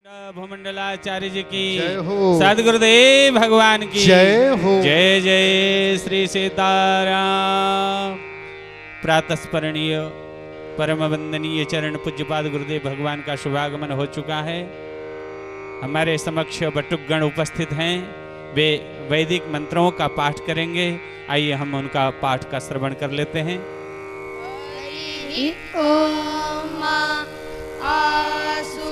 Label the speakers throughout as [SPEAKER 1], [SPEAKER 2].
[SPEAKER 1] भूमंडलाचार्य जी की सदगुरुदेव भगवान की
[SPEAKER 2] जय हो।
[SPEAKER 1] जय जय श्री सीताराम। प्रातस्मरणीय परम वंदनीय चरण पूज्यपाद गुरुदेव भगवान का शुभागमन हो चुका है। हमारे समक्ष बटुकगण उपस्थित हैं, वे वैदिक मंत्रों का पाठ करेंगे। आइए हम उनका पाठ का श्रवण कर लेते हैं।
[SPEAKER 3] हरि ओम आसु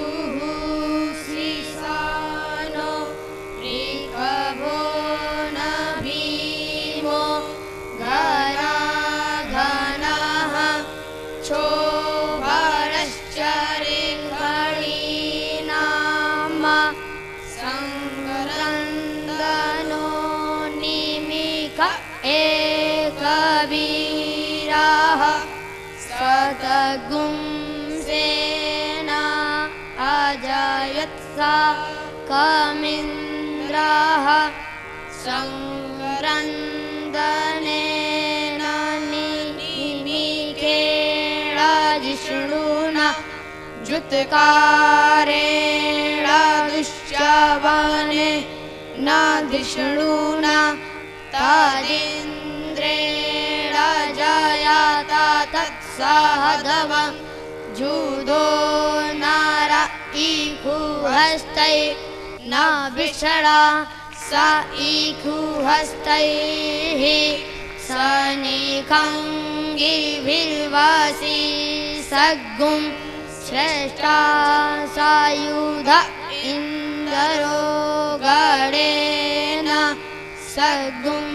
[SPEAKER 3] गुंसेना अजायत्सा कमिन्द्राः संक्रन्दनेन निमिषेण जिष्णुना जुत्कारेण दुश्चवने न जिष्णुना तदिन्द्रेण जयाता तत्सहधव जुदो नार इकुहस्तै न विषणा स इकुहस्तैः सनिखङ्गिभिर्वासी सग्गुं श्रेष्ठा सायुध इन्दरो गणेन सग्गुं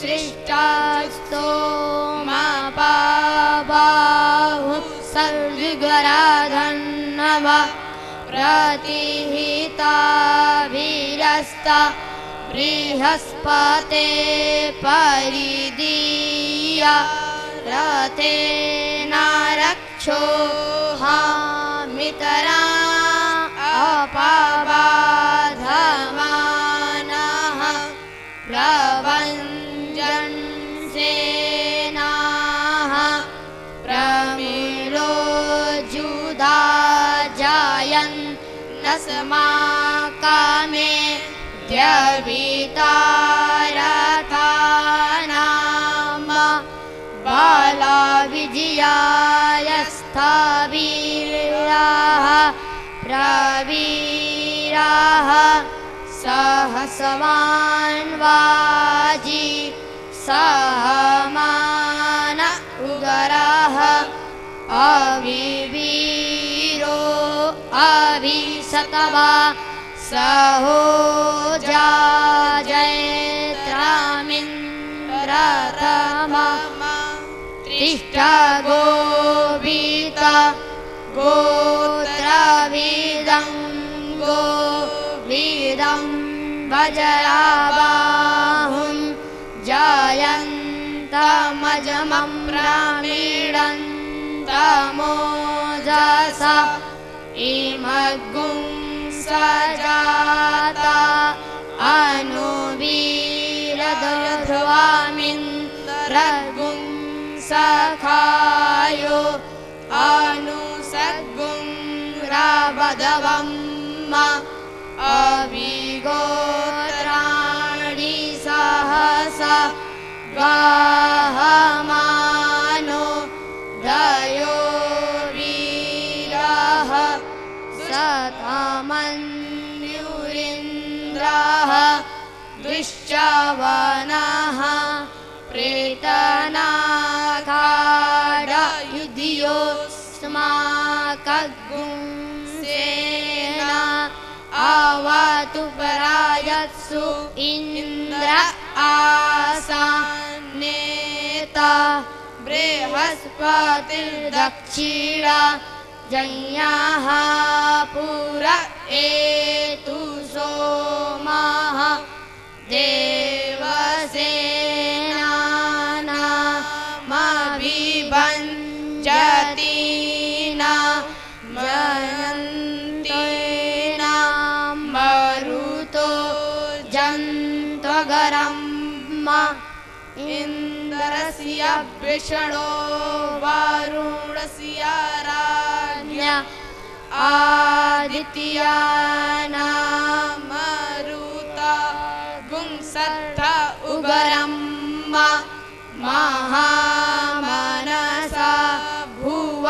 [SPEAKER 3] सृष्टास्तो बाहु सर्विगराधन्नव प्रतिहिताभिरस्ता बृहस्पते परिदीया रथेन रक्षो हामितरा अपबाधमानः प्रभञ्जन् सेनाः प्रमीलो जुधा जायन् नस्माकामे द्यवितारथानाम बाला विजयाय स्थावीराः प्रवीराः सहस्वान्वाजी सहमान उदराः अविवीरो अभिशतवा सहोजा जयत्रामिन्द्रतमा तिष्ठा गोविता गोत्रविदं गोविदं वज्राबाहुं जयन्तमजमं प्रमीडन्तमोजसा इमग्गुं सजाता अनुवीरध्वामिन्द्रगुं सखायो अनुसग्गुं रावधवम् अभिगोत्राणि सहसा गाहमानो दयो वीरः सतामन्युरिन्द्रः दुश्चवनः प्रेतनाखाडयुधियोऽस्माकगुंसेना अवतु परायत्सु इन्द्र आसान्नेता बृहस्पतिर्दक्षिणा जय्याः पुर एतु सोमाः देवसेनानामभिभञ्जतीना जयन्तेना मरुतो जन्तगरम् इन्द्रस्य विष्णो वरुणस्य राज्ञा आदित्यानां मरुता पुंसत्थ उगरं महामनसा भुवनच्यवानां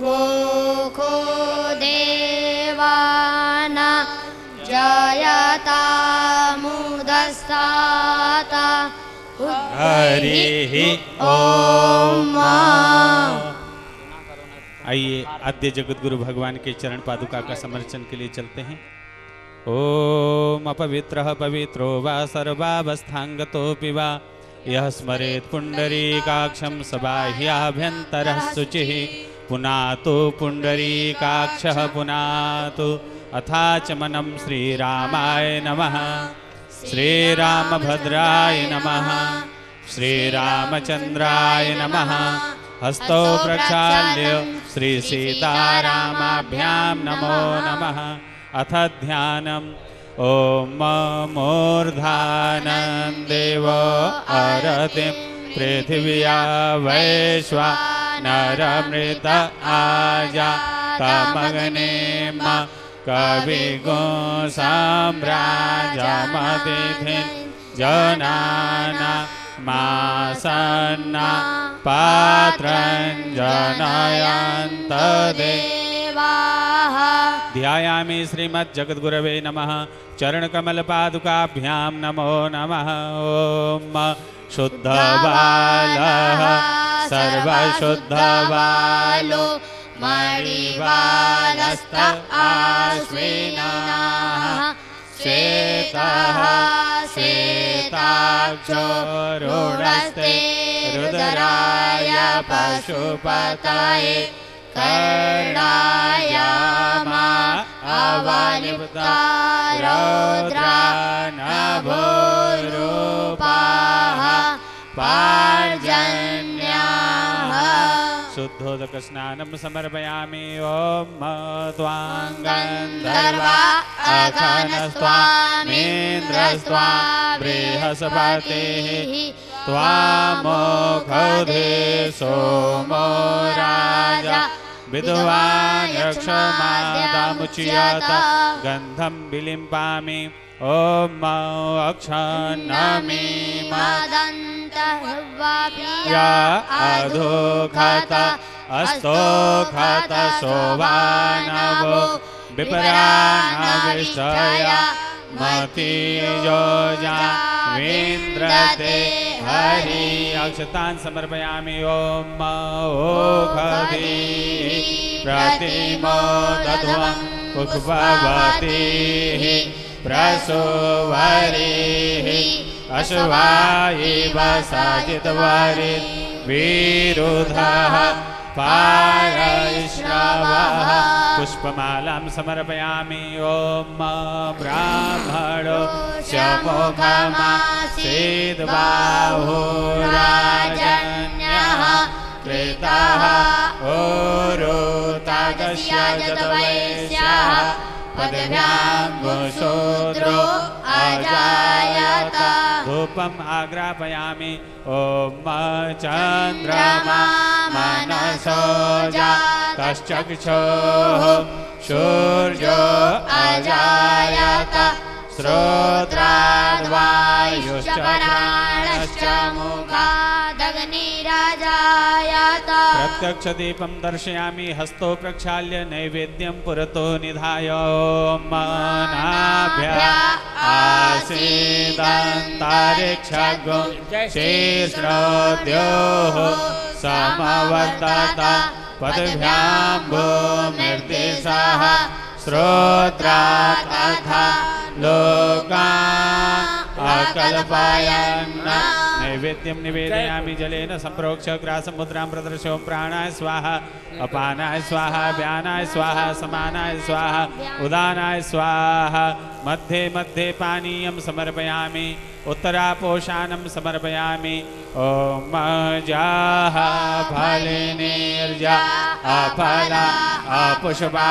[SPEAKER 3] घोषो देवाना जयतामुदस्ताता
[SPEAKER 1] हरिः ओम। आइए आद्य जगत गुरु भगवान के चरण पादुका का समर्चन के लिए चलते हैं। ओम अपवित्रः पवित्रो वा सर्वावस्थांगतोऽपि वा यः स्मरेत् पुण्डरीकाक्षं स बाह्याभ्यन्तरः शुचिः पुनातु पुण्डरीकाक्षः पुनातु अथाचमनं श्रीरामाय नमः श्रीरामभद्राय नमः श्रीरामचन्द्राय नमः। हस्तौ प्रक्षाल्य श्रीसीतारामाभ्यां नमो नमः। अथ ध्यानम् ॐ मूर्धानं देवो अरतिं पृथिव्या वैश्वानरमृत आजातमग्नेम कविगो साम्राजमतिथिं जनाना मासन्ना पात्रं जनयन्त देवाः। ध्यायामि श्रीमज्जगद्गुरवे नमः चरणकमलपादुकाभ्यां नमो नमः। ॐ शुद्धबालः सर्वशुद्धबालो मणिबालस्त आश्विनः श्वेतः श्वेताक्षोरुणस्ते रुद्राय पशुपतये कर्णाय मा अवलिप्ता रौद्रानभोरूपाः पार्जन्याः। शुद्धोदक स्नानं समर्पयामि। ॐ त्वां गन्धर्वा अघनस्त्वामीन्द्रस्त्वा बृहस्पतिः त्वामोघौधे सोमो राजा विद्वान् यक्षमादामुच्यत गन्धं विलिम्पामि। ॐ अक्षन्नमि या अधोखत अस्तोखत शोभानवो विपरानविष्टय मतियोजा विन्द्रते हरि। अक्षतान् समर्पयामि। ॐ ओघधी प्रतिमोदध्वं पुष्पवतीः प्रसुवरीः अश्वायिव सजितवरित् विरुधः पारैश्रवः। पुष्पमालां समर्पयामि। ॐ ब्राह्मणो शमोघमासीद्बाहुराजन्यः कृतः ओरुतागस्य जतवैश्यः पदभ्याङ्गुशूद्रो अजायत। धूपम् आग्रापयामि। ॐ चन्द्रमा मनसो जातश्चक्षुः सूर्यो अजायत श्रोत्राद्वायुश्च प्राणश्च मुखादग्निराजायत। प्रत्यक्षदीपं दर्शयामि। हस्तो प्रक्षाल्य नैवेद्यं पुरतो निधाय। ॐ नाभ्यः आसीदन्तरिक्षगो शीर्षोद्योः समवर्तत पदभ्यां भूमिर्दिशः श्रोत्रात् अथ लोकान् अकल्पयन्। नैवेद्यं निवेदयामि। जलेन सम्प्रोक्ष्य ग्रासमुद्रां प्रदर्श्य प्राणाय स्वाहा अपानाय स्वाहा व्यानाय स्वाहा समानाय स्वाहा उदानाय स्वाहा। मध्ये मध्ये पानीयं समर्पयामि। उत्तरापोषाणं समर्पयामि। ॐ जाः फलिनीर्जा अफला अपुष्पा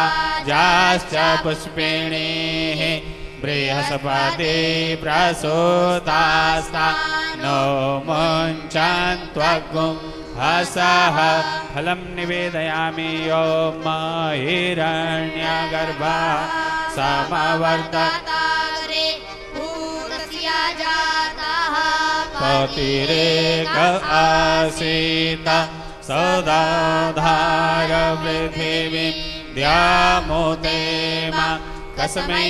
[SPEAKER 1] जाश्च पुष्पिणीः बृहस्पति प्रसूतास्ता नो मुञ्चन्त्वग्गुं हसः फलं निवेदयामि ॐ हिरण्यगर्भः समवर्तते पतिरेक आसीत सदाधार पृथिवीं द्यामोते मा कस्मै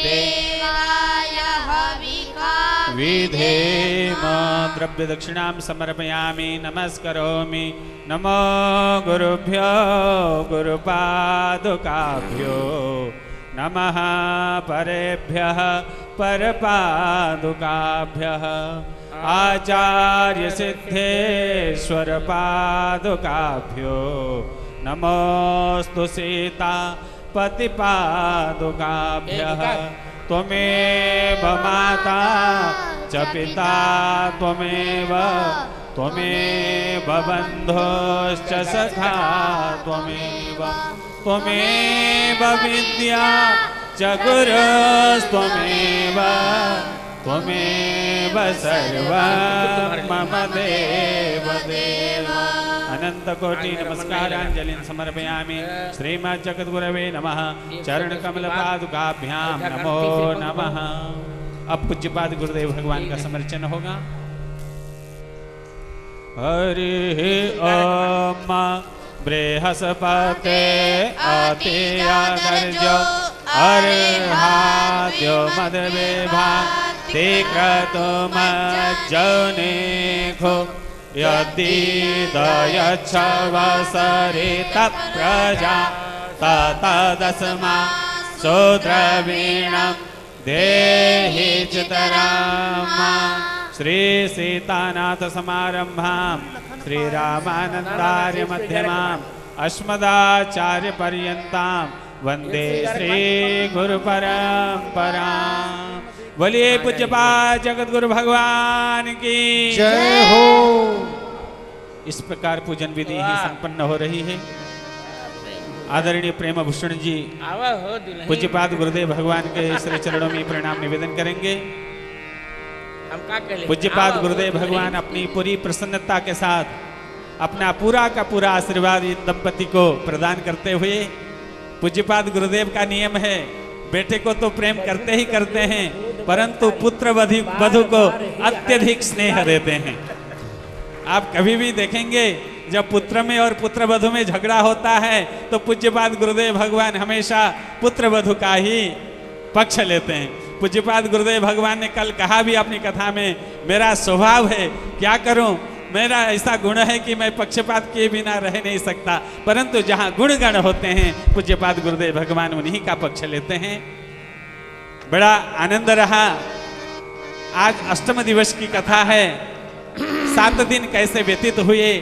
[SPEAKER 1] देवाय विधेम द्रव्य दक्षिणां समर्पयामि नमस्करोमि नमो गुरुभ्यो गुरुपादुकाभ्यो नमः परेभ्यः परपादुकाभ्यः आचार्य सिद्धेश्वर पादुकाभ्यो नमोस्तु सीता पतिपादुकाभ्यः त्वमेव माता च पिता त्वमेव बन्धुश्च सखा त्वमेव विद्या च गुरुस्त्वमेव सर्वं मम देव अनंत कोटि नमस्कारांजलिं समर्पयामि श्रीमद् जगद्गुरवे नमः चरण कमल पादुकाभ्यां नमो नमः। अब पूज्यपाद गुरुदेव भगवान का समर्चन होगा। हरि ओम बृहस्पते अतियागर्जो अर्हाद्यो मदवेभा ते क्रतुमज्जनेखो यदीदयच्छवसरित प्रजा ततदस्मा शूद्रवीणं देहि चितरामा श्री सीतानाथ समारंभां श्रीरामानंदार्य मध्यमाम् अस्मदाचार्य पर्यन्तां वंदे श्री गुरु परंपरां। बोलिए पूज्यपाद जगतगुरु भगवान की
[SPEAKER 2] जय हो।
[SPEAKER 1] इस प्रकार पूजन विधि ही संपन्न हो रही है। आदरणीय प्रेम भूषण जी पूज्यपाद गुरुदेव भगवान के श्री चरणों में प्रणाम निवेदन करेंगे। पूज्यपाद गुरुदेव भगवान अपनी पूरी प्रसन्नता के साथ अपना पूरा का पूरा आशीर्वाद इन दंपति को प्रदान करते हुए, पूज्यपाद गुरुदेव का नियम है बेटे को तो प्रेम करते ही करते हैं परंतु पुत्र वधु को अत्यधिक स्नेह देते हैं। आप कभी भी देखेंगे जब पुत्र में और पुत्र वधु में झगड़ा होता है तो पूज्यपाद गुरुदेव भगवान हमेशा पुत्र वधु का ही पक्ष लेते हैं। पूज्यपाद गुरुदेव भगवान ने कल कहा भी अपनी कथा में, मेरा स्वभाव है, क्या करूं, मेरा ऐसा गुण है कि मैं पक्षपात किए बिना रह नहीं सकता, परंतु जहां गुण गण होते हैं पूज्यपाद गुरुदेव भगवान उन्हीं का पक्ष लेते हैं। बड़ा आनंद रहा। आज अष्टम दिवस की कथा है। 7 दिन कैसे व्यतीत हुए,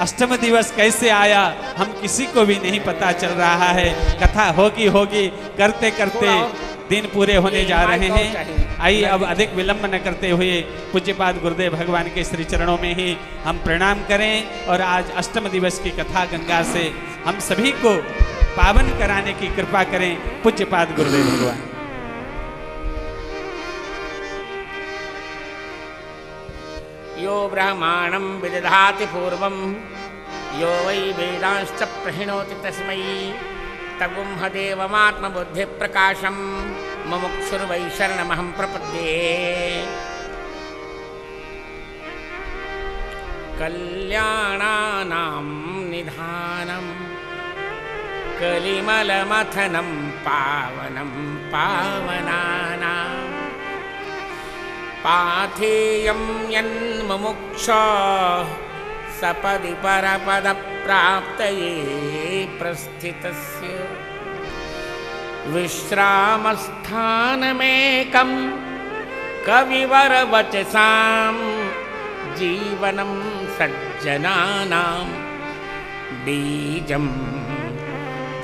[SPEAKER 1] अष्टम दिवस कैसे आया, हम किसी को भी नहीं पता चल रहा है। कथा होगी करते करते दिन पूरे होने जा रहे हैं। आइए अब अधिक विलंब न करते हुए पूज्यपाद गुरुदेव भगवान के श्री चरणों में ही हम प्रणाम करें और आज अष्टम दिवस की कथा गंगा से हम सभी को पावन कराने की कृपा करें पूज्यपाद गुरुदेव भगवान।
[SPEAKER 4] यो ब्रह्माणं विदधाति पूर्वं यो वै वेदांश्च प्रहिणोति तस्मै तगुंहदेवमात्मबुद्धिप्रकाशं मुमुक्षुर्वै शरणमहं प्रपद्ये। कल्याणानां निधानं कलिमलमथनं पावनं पावनानां पाथेयं यन्मुमुक्षा सपदि परपदप्राप्तये प्रस्थितस्य विश्रामस्थानमेकं कविवरवचसां जीवनं सज्जनानां बीजं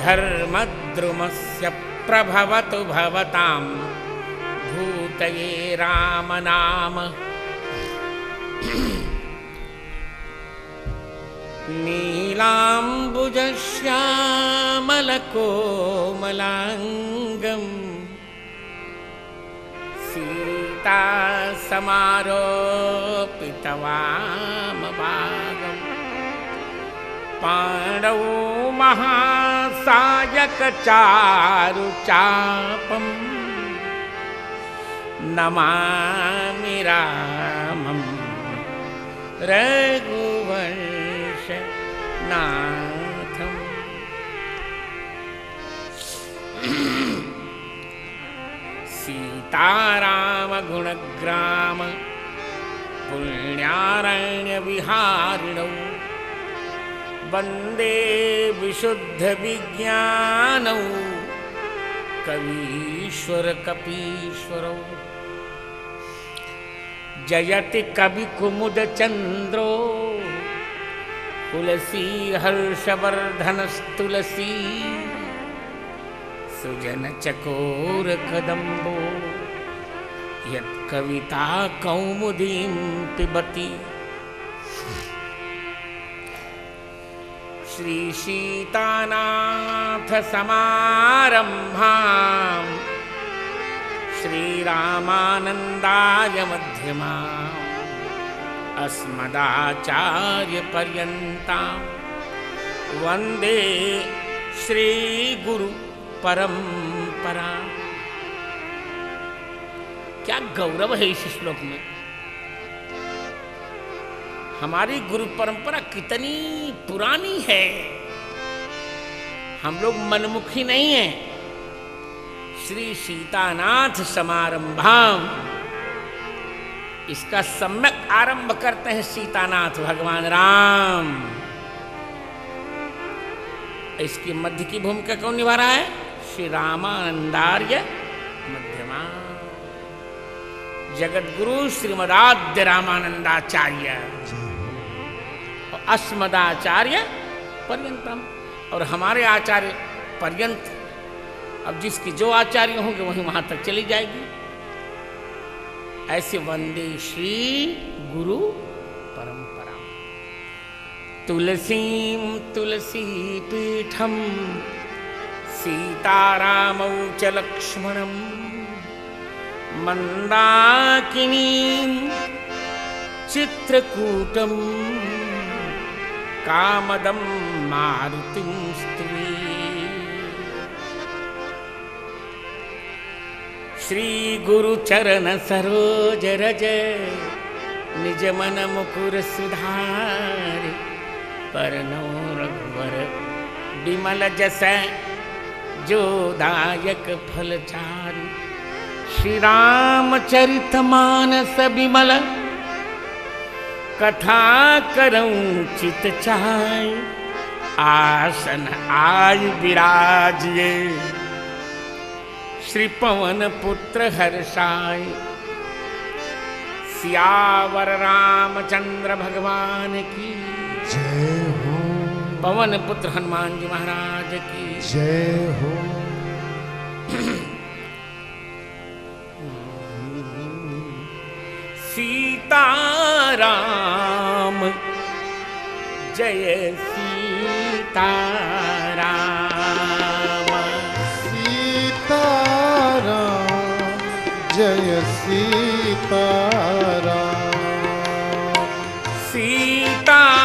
[SPEAKER 4] धर्मद्रुमस्य प्रभवतु भवतां भूतये रामनाम। नीलाम्बुजश्यामलकोमलाङ्गं सीतासमारोपितवामभागं पाण्डौ महासायक चारु चापम नमामि रामं रघुवंशनाथम्। सीताराम गुणग्राम पुण्यारण्य विहारिणौ वन्दे विशुद्ध विज्ञानौ कवीश्वर कपीश्वरौ। जयति कवि कुमुद चंद्रो तुलसी हर्षवर्धनस्तुलसी सुजन चकोर कदम्बो यत्कविता कौमुदीं पिबति। श्री सीतानाथ समारंभां श्रीरामानन्दाय मध्यमाम् अस्मदाचार्य पर्यन्तां वन्दे श्रीगुरु परंपरा। क्या गौरव है इस श्लोक में। हमारी गुरु परंपरा कितनी पुरानी है। हम लोग मनमुखी नहीं हैं। श्री सीतानाथ समारंभाम, इसका सम्यक आरंभ करते हैं सीतानाथ भगवान राम। इसकी मध्य की भूमिका कौन निभा रहा है? श्री रामानंदार्य मध्यमा जगतगुरु श्रीमदाद्य रामानंदाचार्य और अस्मदाचार्य पर्यंतम। और हमारे आचार्य पर्यंत, अब जिसकी जो आचार्य होंगे वही वहां तक चली जाएगी। ऐसे वंदे श्री गुरु परंपरा। तुलसीं तुलसी पीठम सीतारामौ च लक्ष्मणं मंदाकिनीं चित्रकूटं कामदं मारुतिं स्तुवे। श्री गुरु चरण सरोज रज निज मन मुकुर सुधारि परनो रघुवर विमल जस जो दायक फल चारु। श्री रामचरित मानस विमल कथा करऊं चित चाय आसन आय विराजिए। श्री पवन पुत्र हर्षाय सियावर रामचंद्र भगवान की
[SPEAKER 2] जय हो।
[SPEAKER 4] पवन पुत्र हनुमान जी महाराज की
[SPEAKER 2] जय हो।
[SPEAKER 4] सीताराम जय सीताराम।
[SPEAKER 2] सीताराम जय सीताराम।
[SPEAKER 4] सीताराम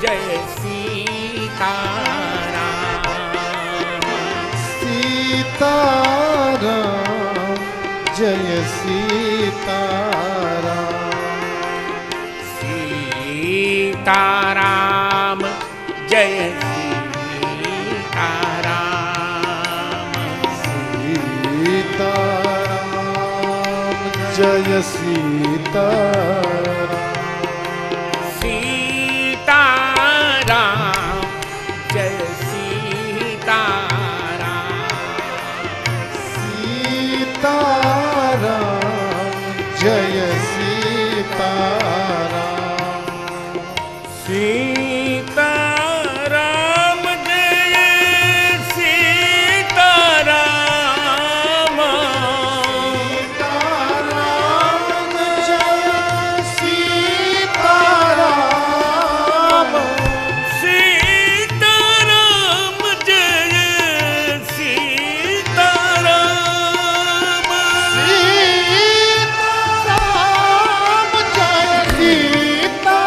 [SPEAKER 4] जय सीताराम।
[SPEAKER 2] सीताराम जय सीताराम।
[SPEAKER 4] सीताराम जय सीताराम।
[SPEAKER 2] सीताराम जय सीताराम।
[SPEAKER 4] सीताराम जय सीताराम।
[SPEAKER 2] सीताराम जय सीताराम।
[SPEAKER 4] सीताराम जय सीताराम।
[SPEAKER 2] सीताराम जय सीताराम।
[SPEAKER 4] सीताराम जय सीताराम।
[SPEAKER 2] सीताराम जय सीताराम।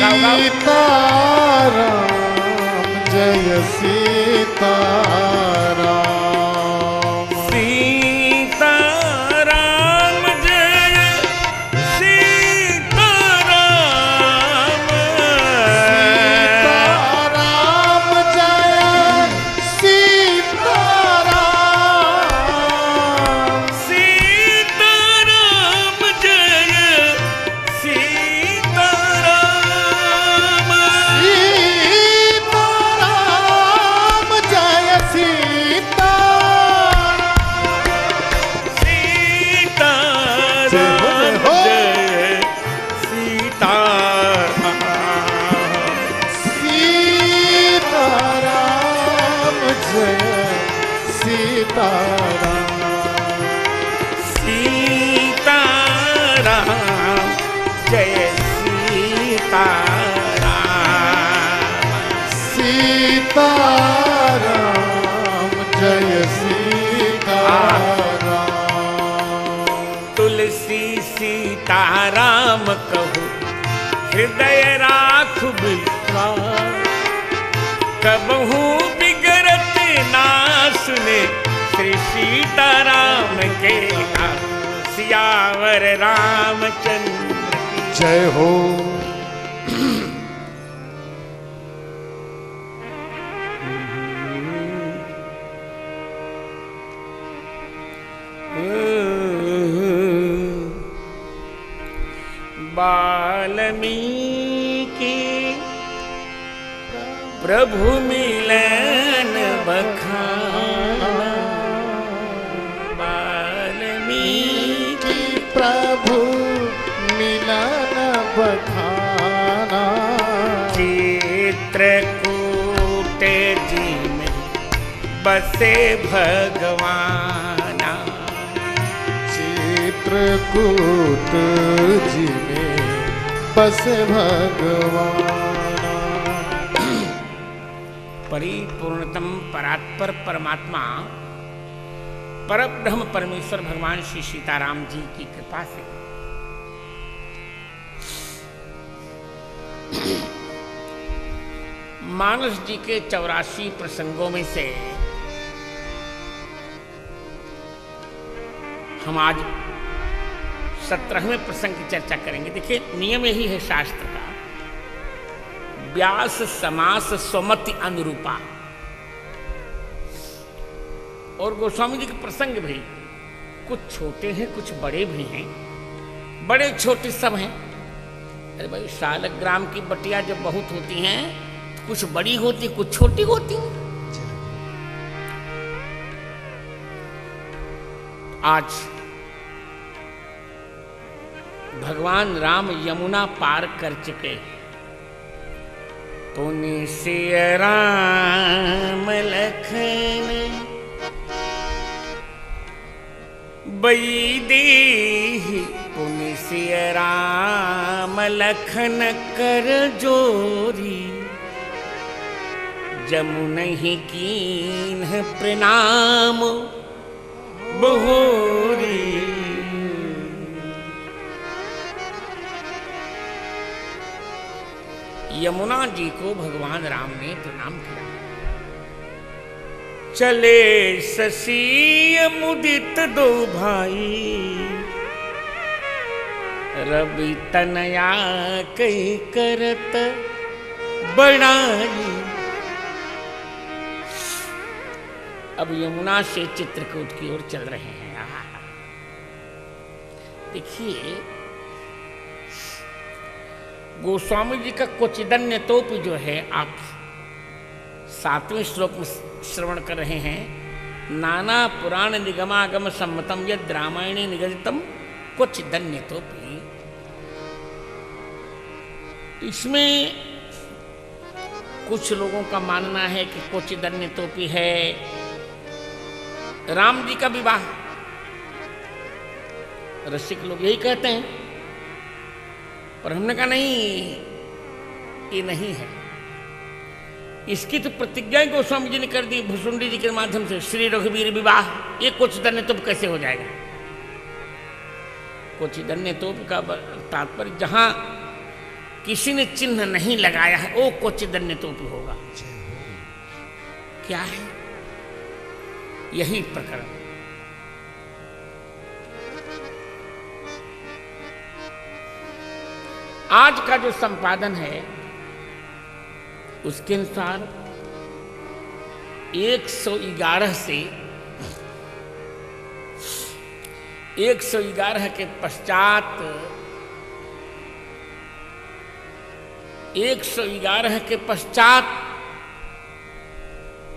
[SPEAKER 2] सीताराम जय सीताराम
[SPEAKER 4] सीताराम जय सीताराम
[SPEAKER 2] सीताराम जय सीताराम
[SPEAKER 4] सीताराम जय सीताराम
[SPEAKER 2] सीताराम जय सीताराम
[SPEAKER 4] सीताराम जय सीताराम
[SPEAKER 2] सीताराम जय सीताराम
[SPEAKER 4] सीताराम जय
[SPEAKER 2] सीताराम जय
[SPEAKER 4] सीताराम
[SPEAKER 2] सीताराम
[SPEAKER 4] तुलसी सीताराम कहू हृदय राख विश्वास कबहू बिगड़त ना सुने श्री सीताराम के नाम सियावर रामचंद्र की
[SPEAKER 2] जय हो
[SPEAKER 4] वाल्मीकि प्रभु मिलन बखाना वाल्मीकि
[SPEAKER 2] प्रभु मिलन बखाना
[SPEAKER 4] चित्रकूट जी में बसे भगवाना
[SPEAKER 2] चित्रकूट जी में बसे भगवान
[SPEAKER 4] परिपूर्णतम परात्पर परमात्मा परब्रह्म परमेश्वर भगवान श्री सीताराम जी की कृपा से मानस जी के 84 प्रसंगों में से हम आज 17वें प्रसंग की चर्चा करेंगे। देखिए, नियम यही है शास्त्र का, व्यास समास स्वमति अनुरूपा। और गोस्वामी जी के प्रसंग भी कुछ छोटे हैं, कुछ बड़े भी हैं, बड़े छोटे सब हैं। अरे भाई, शालग्राम की बटिया जब बहुत होती हैं तो कुछ बड़ी होती, कुछ छोटी होती हैं। आज भगवान राम यमुना पार कर चुके, तो निसिय राम लखन बैदेही, पुनि सिय राम लखन कर जोरी, जमुनहि कीन्ह प्रणाम बहुरी। यमुना जी को भगवान राम ने प्रणाम किया। चले ससीय मुदित दो भाई, रवि तनया कई करत बड़ाई। अब यमुना से चित्रकूट की ओर चल रहे हैं। देखिए, गोस्वामी जी का कोचिदन्य तोप जो है, आप 7वें श्लोक में श्रवण कर रहे हैं। नाना पुराण निगमागम सम्मतम यद रामायणे निगदितम कोचिदन्य तोपी। इसमें कुछ लोगों का मानना है कि कोचिदन्य तोपी है राम जी का विवाह। रसिक लोग यही कहते हैं, पर हमने कहा नहीं, ये नहीं है। इसकी तो प्रतिज्ञा गोस्वामी जी ने कर दी भुसुंडी जी के माध्यम से, श्री रघुवीर विवाह। ये कोचिदन्य तोप कैसे हो जाएगा? कोचिदन्य तोप का तात्पर्य जहां किसी ने चिन्ह नहीं लगाया है, ओ क्वचिदन्य तो भी होगा। क्या है? यही प्रकरण। आज का जो संपादन है उसके अनुसार 111 से 111 के पश्चात 111 के पश्चात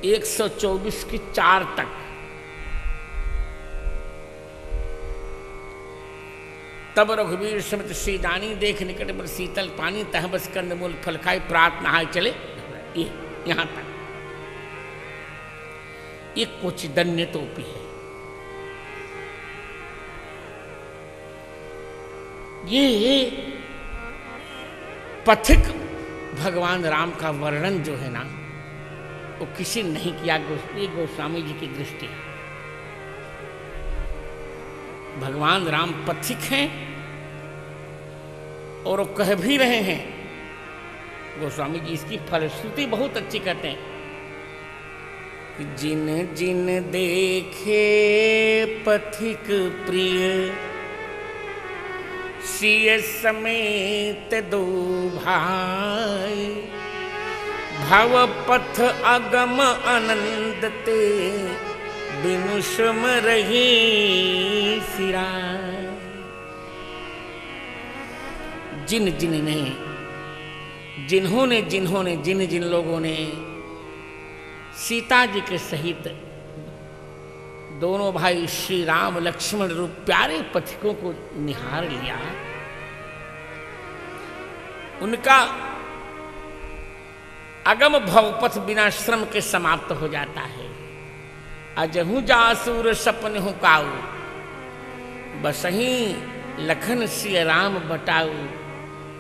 [SPEAKER 4] 124 की 4 तक तब रघुवीर समित श्रीदानी देख निकट पर शीतल पानी तह बस कंद मूल फल खाए प्रात नहाय चले, ये यहां तक ये क्वचिदन्य टोपी है। ये पथिक भगवान राम का वर्णन जो है ना वो किसी ने नहीं किया, गोस्वामी जी की दृष्टि। भगवान राम पथिक हैं और वो कह भी रहे हैं। गोस्वामी जी इसकी फलश्रुति बहुत अच्छी कहते हैं कि जिन जिन देखे पथिक प्रिय सिय समेत दो भाई, भव पथ अगम आनंद ते बिनु श्रम रही सिराय। जिन जिन लोगों ने सीता जी के सहित दोनों भाई श्री राम लक्ष्मण रूप प्यारे पथिकों को निहार लिया, उनका अगम भवपथ बिना श्रम के समाप्त हो जाता है। अजहू जासूर सपन हूँ काऊ, बसही लखन सिय राम बटाऊ,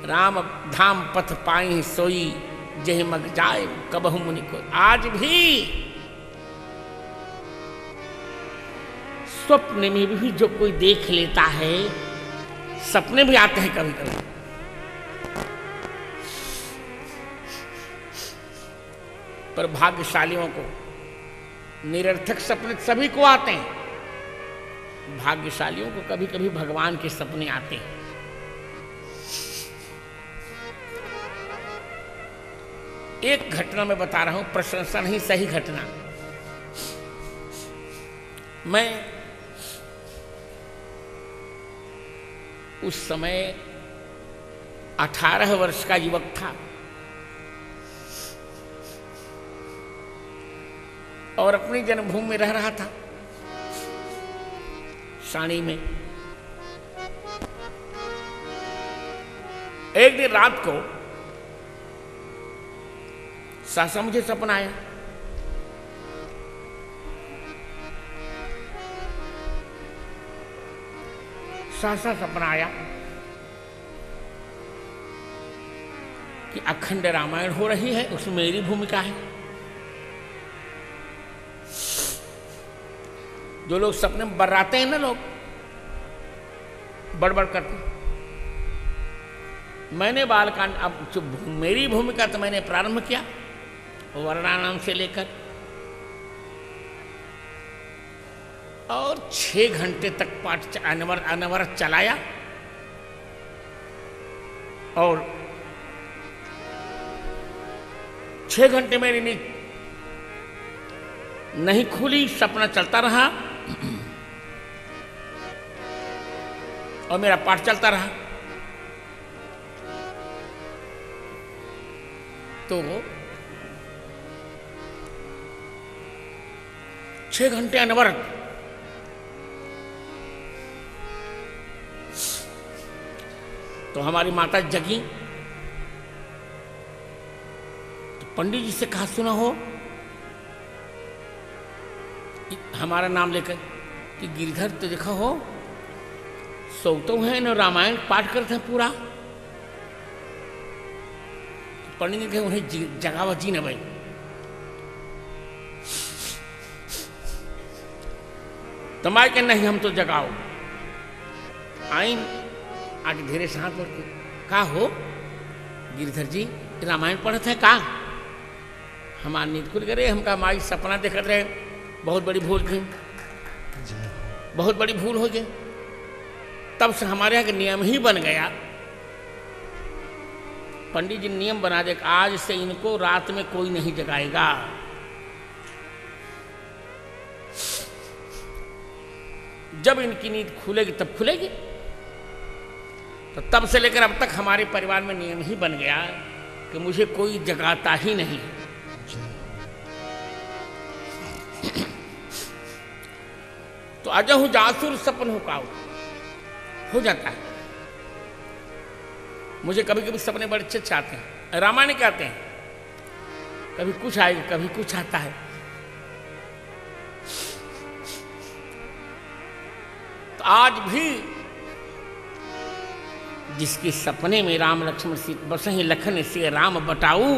[SPEAKER 4] राम धाम पथ पाई सोई, जह मग जाए कबहु मुनि को। आज भी स्वप्न में भी जो कोई देख लेता है, सपने भी आते हैं कभी कभी, पर भाग्यशालियों को निरर्थक सपने सभी को आते हैं, भाग्यशालियों को कभी कभी भगवान के सपने आते हैं। एक घटना मैं बता रहा हूं, प्रशंसा नहीं, सही घटना। मैं उस समय 18 वर्ष का युवक था और अपनी जन्मभूमि में रह रहा था, साणी में। एक दिन रात को सहसा मुझे सपना आया। सहसा सपना आया कि अखंड रामायण हो रही है, उसमें मेरी भूमिका है। जो लोग सपने में बर्राते हैं ना, लोग बड़बड़ करते, मैंने बालकांड, अब जो मेरी भूमिका तो मैंने प्रारंभ किया वर्णानाम से लेकर, और 6 घंटे तक पाठ अनवरत चलाया, और 6 घंटे मेरी नींद नहीं खुली, सपना चलता रहा और मेरा पाठ चलता रहा। तो 6 घंटे अनवरत, तो हमारी माता जगी, तो पंडित जी से कहा, सुना हो हमारा नाम लेकर कि गिरधर तो देखा हो, सोते हैं न रामायण पाठ करते हैं पूरा। पंडित जी कहे उन्हें जगावा जी न भाई। तो मैं कह नहीं, हम तो जगाओ। आई आगे धीरे से हाथ बढ़ के कहा हो गिरधर जी रामायण पढ़ते हैं का? हमार नींद खुल गए, हमका माई सपना देखते रहे, बहुत बड़ी भूल गई, बहुत बड़ी भूल हो गई। तब से हमारे यहाँ का नियम ही बन गया, पंडित जी नियम बना दे, आज से इनको रात में कोई नहीं जगाएगा। जब इनकी नींद खुलेगी तब खुलेगी। तो तब से लेकर अब तक हमारे परिवार में नियम ही बन गया कि मुझे कोई जगाता ही नहीं। तो अजहु जासुर सपन हो काऊ हो जाता है। मुझे कभी कभी सपने बड़े अच्छे आते हैं, रामायण के आते हैं, कभी कुछ आएगा कभी कुछ आता है। तो आज भी जिसके सपने में राम लक्ष्मण सीता बसहि लखन से राम बटाऊ,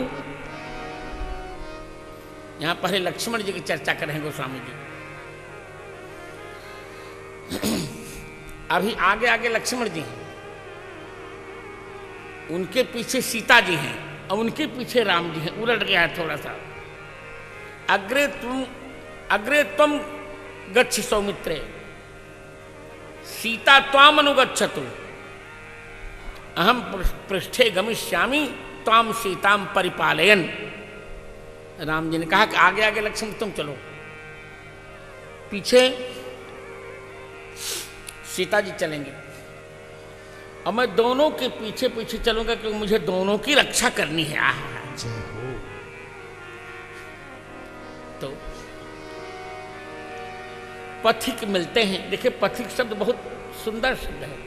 [SPEAKER 4] यहां पहले लक्ष्मण जी की चर्चा करेंगे गोस्वामी जी। अभी आगे आगे लक्ष्मण जी हैं, उनके पीछे सीता जी हैं और उनके पीछे राम जी हैं। उलट गया है थोड़ा सा। अग्रे त्वम गच्छ सौमित्रे सीता त्वाम अनुगच्छतु अहम पृष्ठे गमिष्यामि त्वाम सीताम परिपालयन। राम जी ने कहा कि आगे आगे लक्ष्मण तुम चलो, पीछे सीता जी चलेंगे और मैं दोनों के पीछे पीछे चलूंगा क्योंकि मुझे दोनों की रक्षा करनी है। तो पथिक मिलते हैं। देखिए पथिक शब्द बहुत सुंदर शब्द है।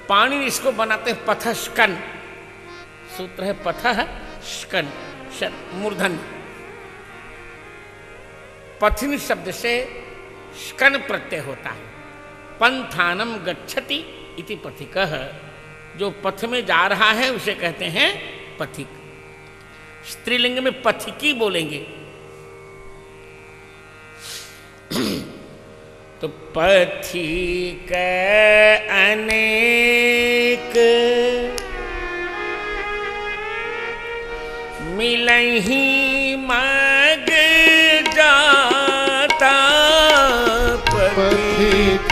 [SPEAKER 4] पानी इसको बनाते हैं पथस्कन, सूत्र है पथस्कन मूर्धन। पथिन शब्द से स्कन प्रत्यय होता है। पंथानम गच्छति इति पथिकः, जो पथ में जा रहा है उसे कहते हैं पथिक। स्त्रीलिंग में पथिकी बोलेंगे। तो पथिक अनेक मिलहि मग जाता,
[SPEAKER 2] पथिक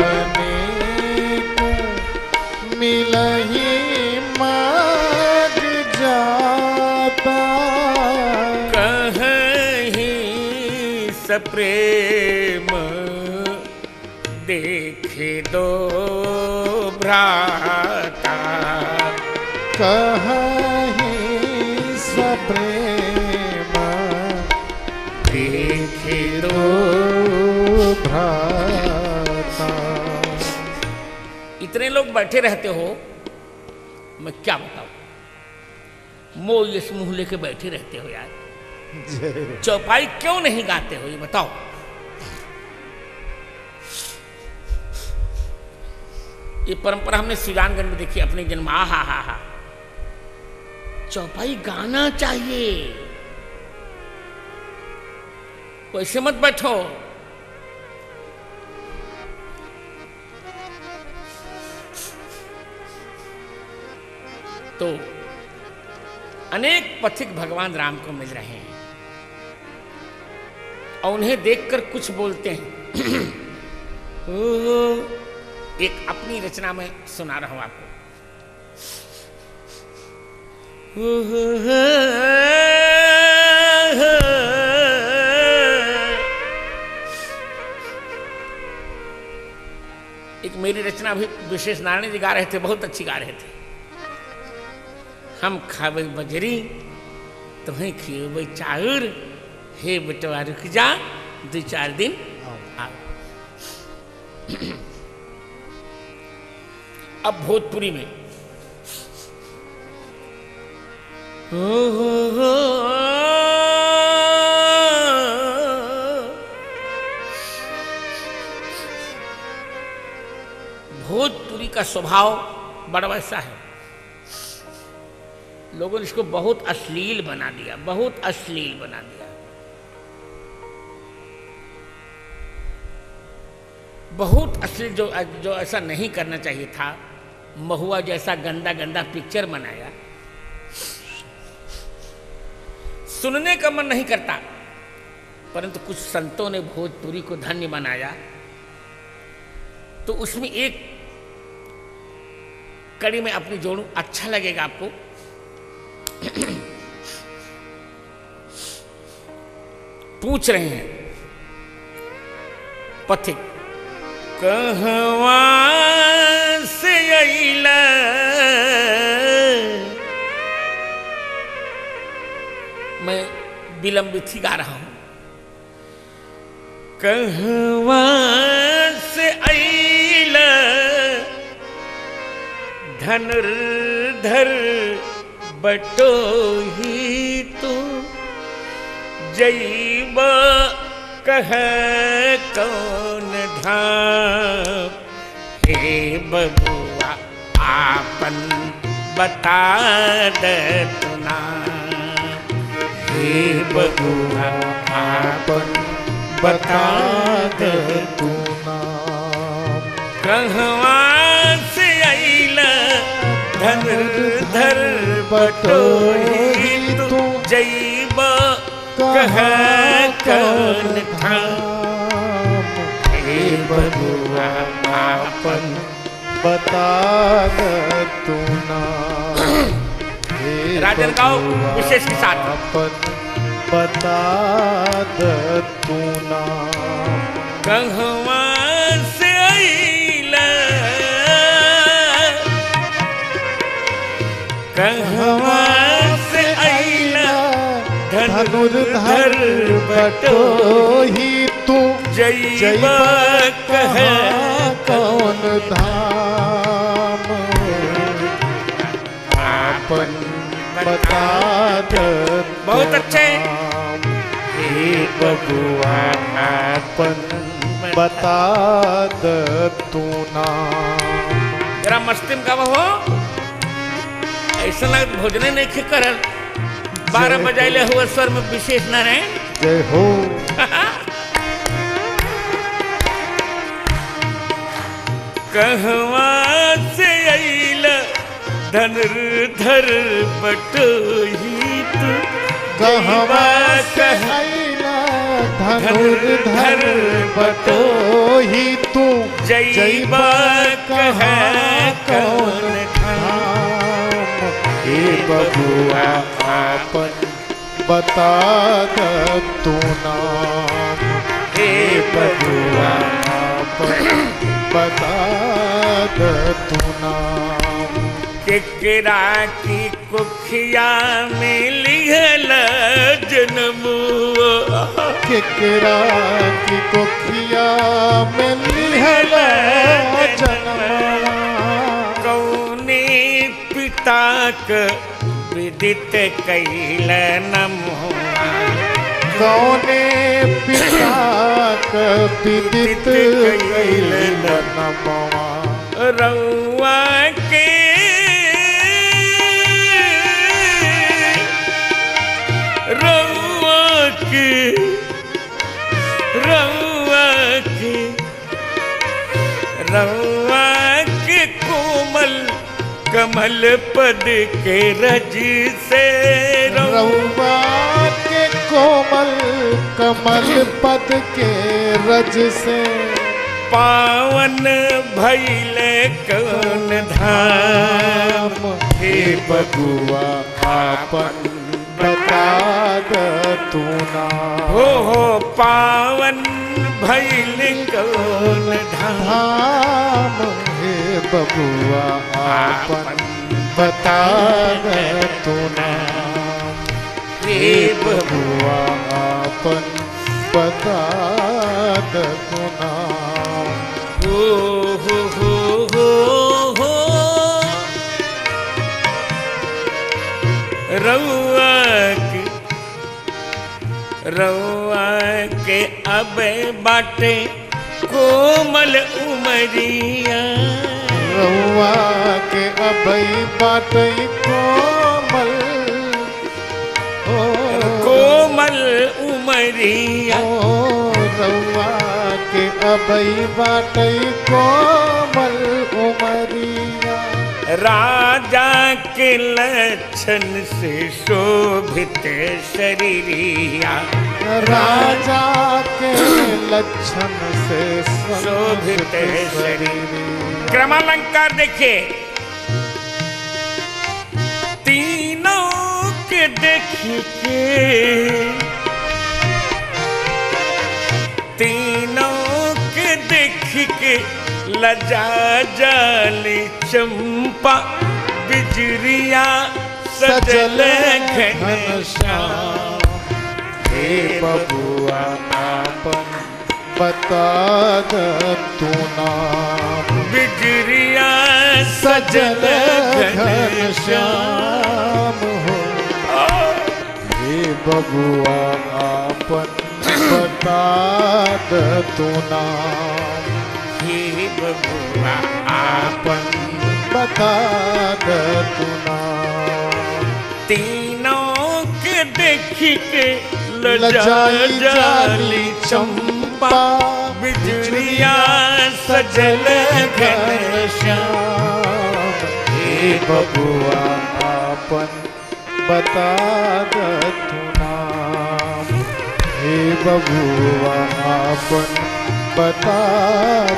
[SPEAKER 2] अनेक मिलहि मग जाता,
[SPEAKER 4] कहीं सप्रेम देखे दो भ्राता,
[SPEAKER 2] कहीं सप्रेम
[SPEAKER 4] देखे दो
[SPEAKER 2] भ्राता।
[SPEAKER 4] इतने लोग बैठे रहते हो, मैं क्या बताऊं, मोह यश मुंह लेके बैठे रहते हो यार। चौपाई क्यों नहीं गाते हो ये बताओ। ये परंपरा हमने सुजानगंज में देखी अपने जन्म। हा चौपाई गाना चाहिए, वैसे मत बैठो। तो अनेक पथिक भगवान राम को मिल रहे हैं और उन्हें देखकर कुछ बोलते हैं। एक अपनी रचना में सुना रहा हूं आपको। एक मेरी रचना भी विशेष नारायण जी गा रहे थे, बहुत अच्छी गा रहे थे। हम खावे बजरी तुम्हें खिए चाउर, हे बेटवा रुक जा 2-4 दिन आओ। अब भोजपुरी में भोजपुरी का स्वभाव बड़ा वैसा है। लोगों ने इसको बहुत अश्लील बना दिया, बहुत अश्लील बना दिया। बहुत अश्लील, जो ऐसा नहीं करना चाहिए था। महुआ जैसा गंदा गंदा पिक्चर बनाया, सुनने का मन नहीं करता, परंतु कुछ संतों ने भोजपुरी को धन्य बनाया। तो उसमें एक कड़ी में अपनी जोड़ूं, अच्छा लगेगा आपको। पूछ रहे हैं पथिक, कहवा से अइला, मैं विलंबित ही गा रहा हूं। कहवा से अइला धनुर्धर बटोही तू, जइबा कह कौन धाम, हे बबुआ आपन बता दतना, हे बबुआ आपन बता दतना। कहवा से अइला धनुर्धर बटोही तू, जइबा कह कौन धाम, हे बबुआ आपन
[SPEAKER 2] बता दतना।
[SPEAKER 4] राजन गाँव विशेष के साथ
[SPEAKER 2] आपन बता दतना।
[SPEAKER 4] कहवा से अइला, कहवा से अइला
[SPEAKER 2] धनुर्धर बटोही तू,
[SPEAKER 4] जइबा कह
[SPEAKER 2] कौन धाम, आपन बता दतना।
[SPEAKER 4] बहुत अच्छे।
[SPEAKER 2] हे बबुआ आपन बता दतना।
[SPEAKER 4] जरा मस्ती में गावा हो, ऐसा लग भोजने नहीं खे करल। 12 बजाइले हुआ स्वर में विशेष नारायण
[SPEAKER 2] जय हो।
[SPEAKER 4] कहवा से अइला धनुर्धर बटोही तू,
[SPEAKER 2] कहवा से अइला धनुर्धर बटोही तू, जइबा कह कौन धाम, हे बबुआ आपन बता दतना। हे बबुआ आपन बता दतना।
[SPEAKER 4] केकरा की कुखिया में लिहल जन्मुआ,
[SPEAKER 2] केकरा की कुखिया में लिहल जन्मुआ,
[SPEAKER 4] कौने पिता क विदित कैल नमुआ,
[SPEAKER 2] कौने पिता क विदित कैल नमुआ,
[SPEAKER 4] रउआ के रउआ के कोमल कमल पद के रज से,
[SPEAKER 2] रउआ के कोमल कमल पद के रज से,
[SPEAKER 4] पावन भइले कौन धाम,
[SPEAKER 2] हे बबुआ आपन बता दतना।
[SPEAKER 4] हो पावन भइले कौन धाम,
[SPEAKER 2] हे बबुआ आपन बता दतना। हे बबुआ आपन बता दतना।
[SPEAKER 4] रउआ के अब बाटे कोमल उमरिया,
[SPEAKER 2] रउआ के अबई बाटे कोमल,
[SPEAKER 4] कोमल उमरिया,
[SPEAKER 2] रउआ के अबई बाटे कोमल उमरिया,
[SPEAKER 4] राजा के लक्षण से शोभित शरीरिया,
[SPEAKER 2] राजा के लक्षण से
[SPEAKER 4] शोभित शरीर। क्रमालंकार देखिए, तीनों के देख के, तीनों के देख के लजा जाली चंपा बिजरिया सजल घनश्याम।
[SPEAKER 2] हे बबुआ आपन बता द तू नाम,
[SPEAKER 4] बिजरिया सजल घनश्याम
[SPEAKER 2] हो। हे बबुआ आपन बता द तू नाम,
[SPEAKER 4] हे बबुआ आपन
[SPEAKER 2] बता द तू नाम।
[SPEAKER 4] तीनों के देख के
[SPEAKER 2] लजाई
[SPEAKER 4] जाली चंपा बिजलिया सजल घनश्याम।
[SPEAKER 2] हे बबुआ आपन बता द तू नाम, हे बबुआ आपन बता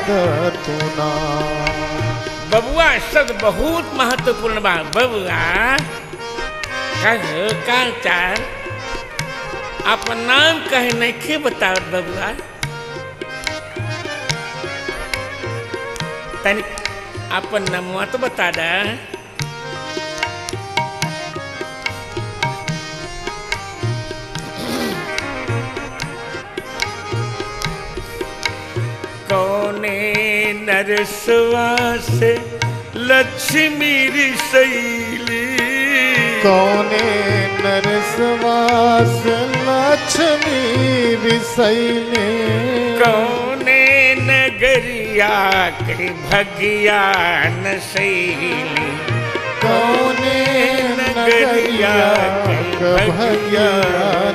[SPEAKER 2] द तू नाम।
[SPEAKER 4] बबुआ शब्द बहुत महत्वपूर्ण बा। बबुआ का चार अपन नाम कहे नहीं बताओ बबुआ, तनी अपन नमुआ तो बता दे। कौने नरसवा से लक्ष्मी रिसैली,
[SPEAKER 2] कौने नरसवास लक्ष्मी रिसैले,
[SPEAKER 4] कौने नगरिया के भगिया नसैली,
[SPEAKER 2] कौने नगरिया के भगिया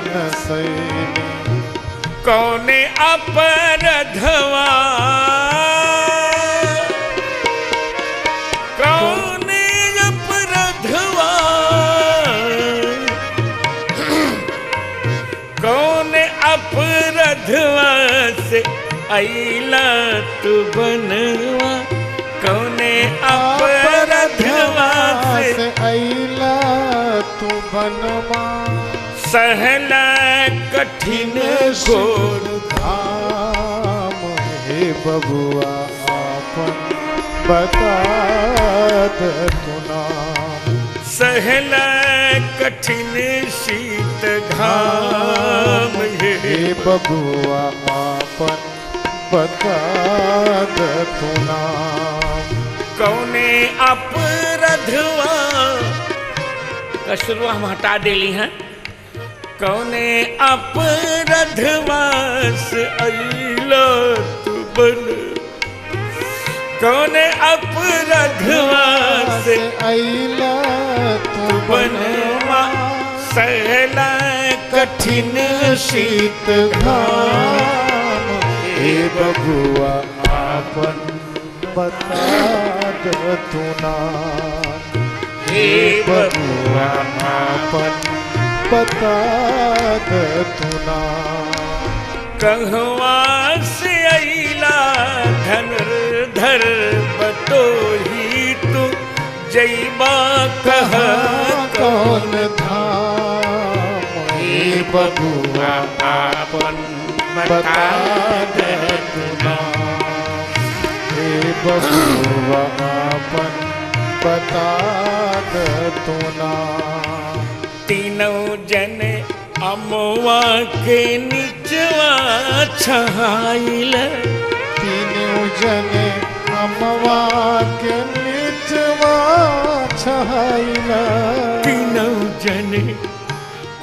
[SPEAKER 2] नसैले,
[SPEAKER 4] कौने अपरधवा, कौने अपरधवा, कौने अपरधवा से अइला तू बनवा, कौने अपरधवा से
[SPEAKER 2] अइला तू बनवा।
[SPEAKER 4] सहला कठिन घोर
[SPEAKER 2] धाम, हे बबुआ आपन बता द तू नाम,
[SPEAKER 4] सहला कठिन शीत घाम।
[SPEAKER 2] हे बबुआ आपन बता द तू नाम।
[SPEAKER 4] कौने अपरधवा कसुरवा हम हटा देली हैं। कौने अपरधवा से अइला तू बन, कौने अपरधवा से
[SPEAKER 2] अइला तू
[SPEAKER 4] बनवा। सहला कठिन शीत
[SPEAKER 2] घाम, हे बबुआ आपन बता द तू नाम,
[SPEAKER 4] हे बबुआ
[SPEAKER 2] आपन बता द तू नाम।
[SPEAKER 4] कहवा से अइला धनुर्धर बटोही तू, जइबा कहा
[SPEAKER 2] कौन धाम, हे बबुआ आपन बता द तू नाम, हे बबुआ आपन बता द तू नाम।
[SPEAKER 4] तीनों जन अमवा के निचवा छहाइल,
[SPEAKER 2] तीनों जने अमवा के निचवा छहाइला,
[SPEAKER 4] तीनों जने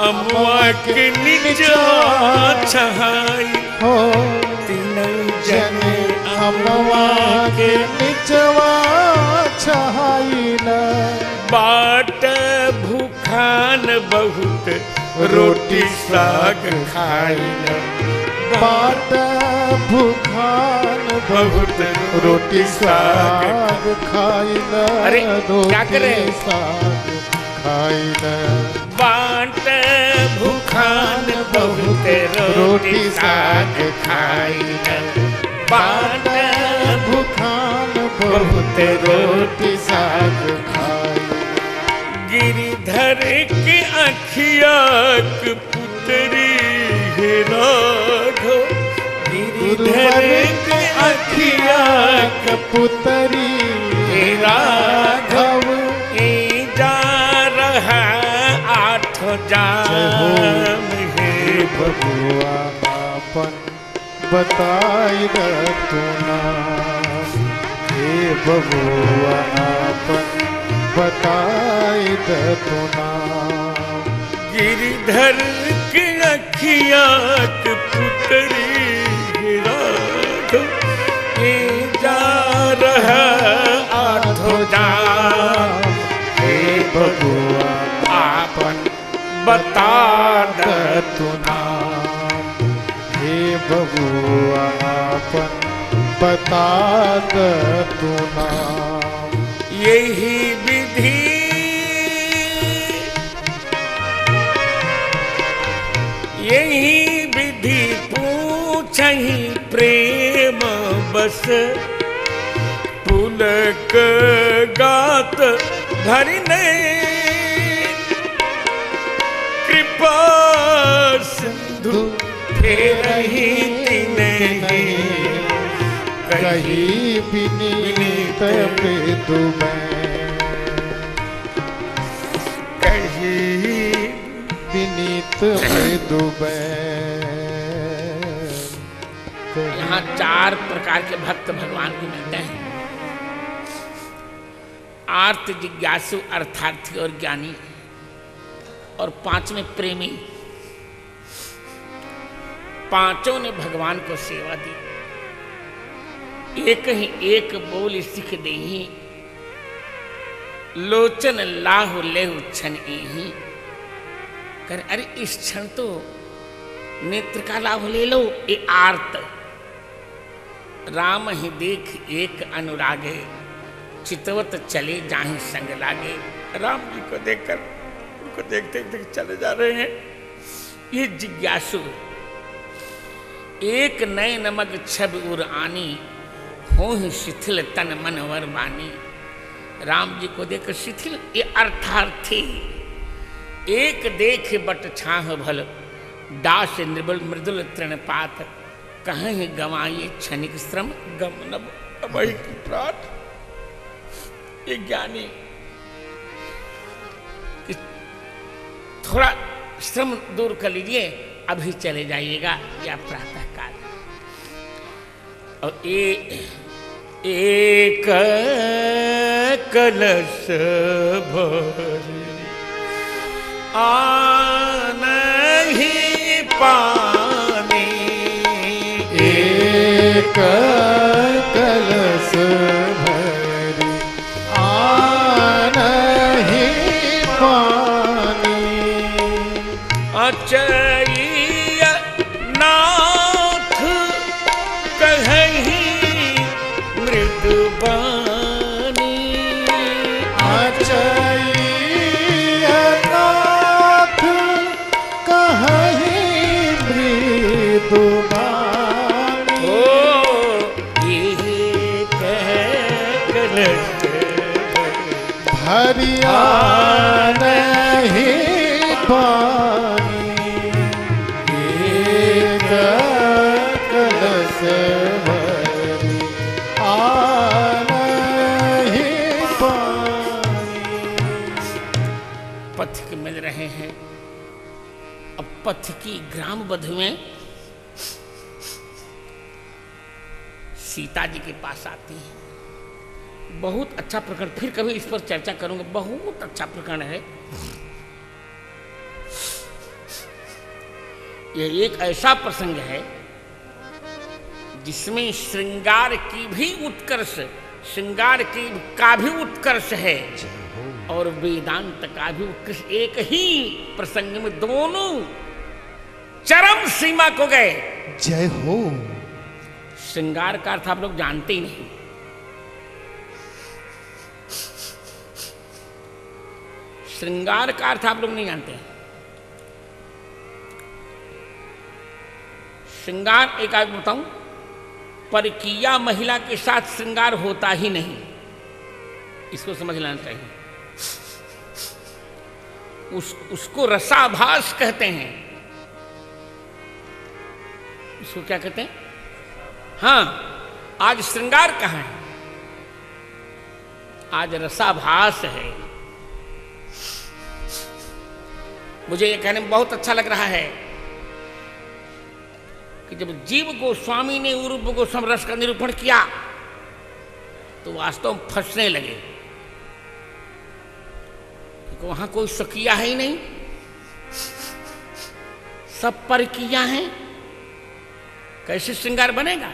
[SPEAKER 4] अमवा के निचवा छहाई।
[SPEAKER 2] हो
[SPEAKER 4] तीनों जने
[SPEAKER 2] अमवा के निचवा छहाइला।
[SPEAKER 4] बाट भूखान बहुत रोटी साग खाइल,
[SPEAKER 2] बाट भूखान
[SPEAKER 4] बहुत
[SPEAKER 2] रोटी साग खाइला
[SPEAKER 4] अरे, क्या करे?
[SPEAKER 2] रोटी साग खाइला
[SPEAKER 4] बांट भूखान बहुत रोटी साग खाइला बांट
[SPEAKER 2] भूखान बहुत रोटी साग खाइला
[SPEAKER 4] गिरिधर के अखिया के पुतरी हे राघव गिरिधर के अखिया के
[SPEAKER 2] पुतरी
[SPEAKER 4] हे राघव ए जा रहा आठ जाम हे
[SPEAKER 2] बबुआ आपन बताई तू नाम हे बबुआ आपन बताई तू नाम
[SPEAKER 4] गिरिधर के अखिया के पुतरी हे राघव ए जा रहा आठ जाम
[SPEAKER 2] हे बबुआ
[SPEAKER 4] आपन बता
[SPEAKER 2] तू नाम हे बबुआ आपन बता तू नाम
[SPEAKER 4] यही विधि यही विधि पूछहि प्रेम बस पुलक गात भरने कृपा सिंधु फेरहि तिनहि
[SPEAKER 2] कही विनीत मृदु
[SPEAKER 4] कही
[SPEAKER 2] विनीत मृदु
[SPEAKER 4] यहाँ 4 प्रकार के भक्त भगवान को मिलते हैं आर्त जिज्ञासु अर्थार्थी और ज्ञानी और 5वें प्रेमी पांचों ने भगवान को सेवा दी एक ही एक बोल सिख देही लोचन लाहु लेहु क्षण एही कर अरे इस क्षण तो नेत्र का लाभ ले लो ये आर्त राम ही देख एक अनुरागे चितवत चले जाहि संग लागे राम जी को देखकर उनको देखते देखते चले जा रहे हैं ये जिज्ञासु एक नए नमक छब उर आनी हो ही शिथिल तन मन वर बानी राम जी को देखकर शिथिल ये अर्थार्थी एक देख बट छाह भल दास निर्बल मृदुल तृणपात कहीं गवाइए क्षणिक श्रम गमनब अभय की प्रात ये ज्ञानी कि थोड़ा श्रम दूर कर लीजिए अभी चले जाइएगा या प्रातः काल और एक कलश भरी आनहि पानी
[SPEAKER 2] एक कलश भरी आनहि पानी
[SPEAKER 4] अचैय नाथ कहि मृदुबानी
[SPEAKER 2] अचैय नाथ कहि मृदुबानी
[SPEAKER 4] ओ एक कलश
[SPEAKER 2] भरी आनहि पानी एक कलश भरी आनहि पानी
[SPEAKER 4] पथिक मिल रहे हैं अब पथ की ग्राम बधु में सीता जी के पास आती हैं बहुत अच्छा प्रकरण फिर कभी इस पर चर्चा करूंगा बहुत अच्छा प्रकरण है यह एक ऐसा प्रसंग है जिसमें श्रृंगार की भी उत्कर्ष श्रृंगार की का भी उत्कर्ष है और वेदांत का भी उत्कर्ष एक ही प्रसंग में दोनों चरम सीमा को गए
[SPEAKER 2] जय हो
[SPEAKER 4] श्रृंगार का अर्थ आप लोग जानते ही नहीं। श्रृंगार का अर्थ आप लोग नहीं जानते हैं। श्रृंगार एक आज बताऊं, परकीया महिला के साथ श्रृंगार होता ही नहीं, इसको समझ लेना चाहिए। उसको रसाभास कहते हैं। उसको क्या कहते हैं? हाँ, आज श्रृंगार कहाँ है? आज रसाभास है। मुझे ये कहने में बहुत अच्छा लग रहा है कि जब जीव गोस्वामी ने रूप गोस्वामी रस का निरूपण किया तो वास्तव में फंसने लगे, क्योंकि वहां कोई सकिया है ही नहीं, सब परकिया हैं। कैसे श्रृंगार बनेगा?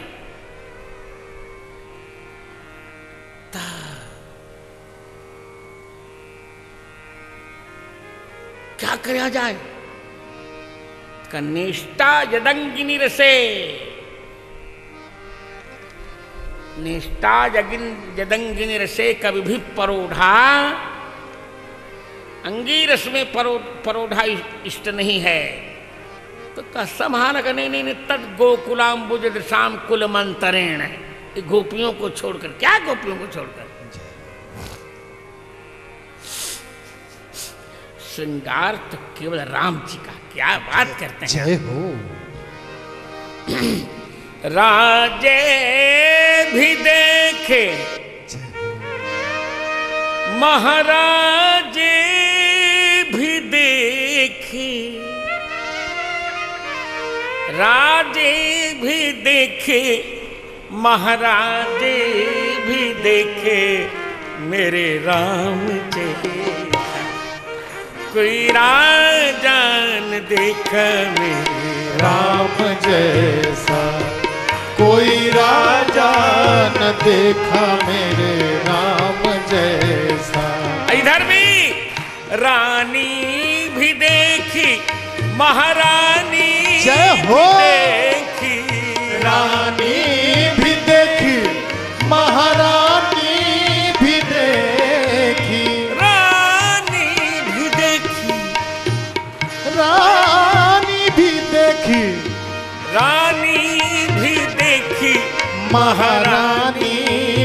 [SPEAKER 4] क्या किया जाए? कनिष्ठा यदंगिनी रसे, निष्ठा यदंगिनी रसे कभी भी परोढ़ा, अंगीरस में परोढ़ा इष्ट नहीं है। तो कसमान नहीं तद गोकुलाम्बुज दशाम कुल मंतरेण, गोपियों को छोड़कर। क्या गोपियों को छोड़कर? श्रृंगार तो केवल राम जी का। क्या बात करते हैं!
[SPEAKER 2] जय हो।
[SPEAKER 4] राजे भी देखे, महाराजे भी देखे, राजे भी देखे, महाराजे भी देखे, मेरे राम जैसा कोई राजा न देखा, मेरे
[SPEAKER 2] राम जैसा कोई राजा न देखा, मेरे राम जैसा।
[SPEAKER 4] इधर भी रानी भी देखी, महारानी
[SPEAKER 2] जय हो।
[SPEAKER 4] देखी,
[SPEAKER 2] रानी भी देखी, महारानी भी देखी,
[SPEAKER 4] रानी भी देखी,
[SPEAKER 2] रानी भी देखी,
[SPEAKER 4] रानी भी देखी,
[SPEAKER 2] महारानी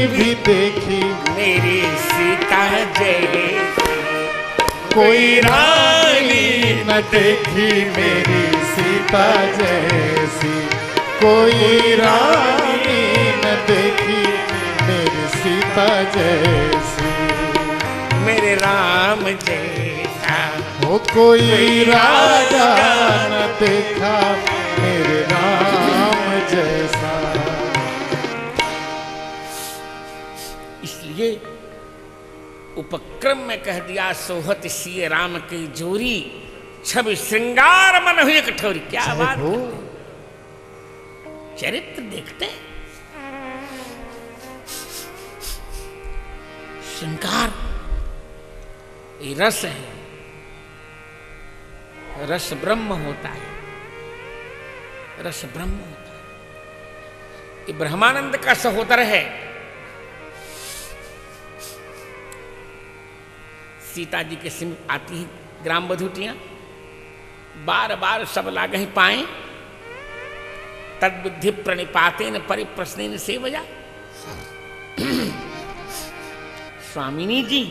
[SPEAKER 2] भी देखी,
[SPEAKER 4] मेरी सीता जैसी
[SPEAKER 2] कोई रानी न देखी, मेरी सीता जैसी कोई रानी न देखी, मेरी सीता जैसी,
[SPEAKER 4] मेरे राम जैसा
[SPEAKER 2] हो कोई राजा न देखा, मेरे राम जैसा।
[SPEAKER 4] इसलिए उपक्रम में कह दिया, सोहत सिय राम की जोरी, छवि श्रृंगार मन हुई कठोरी। क्या बात
[SPEAKER 2] हो।
[SPEAKER 4] करते हैं। चरित्र देखते हैं। श्रृंगार ये रस है, रस ब्रह्म होता है, रस ब्रह्म होता है। ये ब्रह्मानंद का सहोदर है। सीता जी के समीप आती हैं ग्राम बधूटियां, बार बार सब लागे ही पाए, तद्बुद्धि प्रणिपातेन परिप्रश्नेन सेवया। स्वामिनी जी,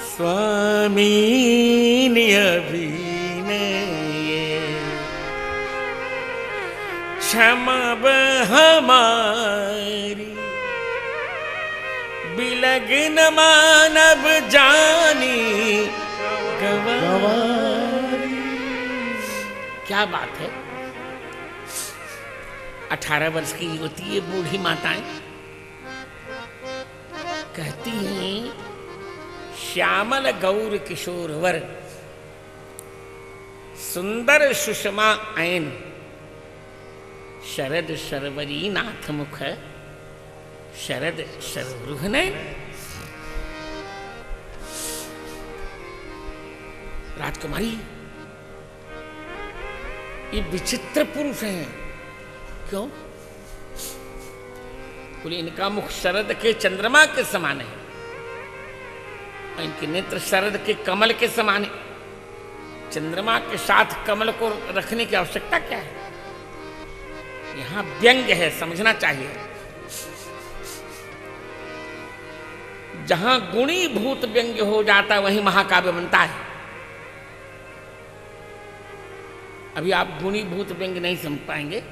[SPEAKER 4] स्वामिनी अभिनय क्षमा हमारी, बिलग्न मानव जानी गवारी। क्या बात है! 18 वर्ष की होती है बूढ़ी माताएं, कहती हैं श्यामल गौर किशोर वर, सुंदर सुषमा ऐन, शरद शर्वरी नाथ मुख, शरद शर्वरुहन। राजकुमारी, ये विचित्र पुरुष हैं। क्यों? बोले इनका मुख शरद के चंद्रमा के समान है, इनके नेत्र शरद के कमल के समान है। चंद्रमा के साथ कमल को रखने की आवश्यकता क्या है? यहां व्यंग्य है, समझना चाहिए। जहां गुणीभूत व्यंग्य हो जाता है वहीं महाकाव्य बनता है। अभी आप गुणीभूत व्यंग्य नहीं समझ पाएंगे,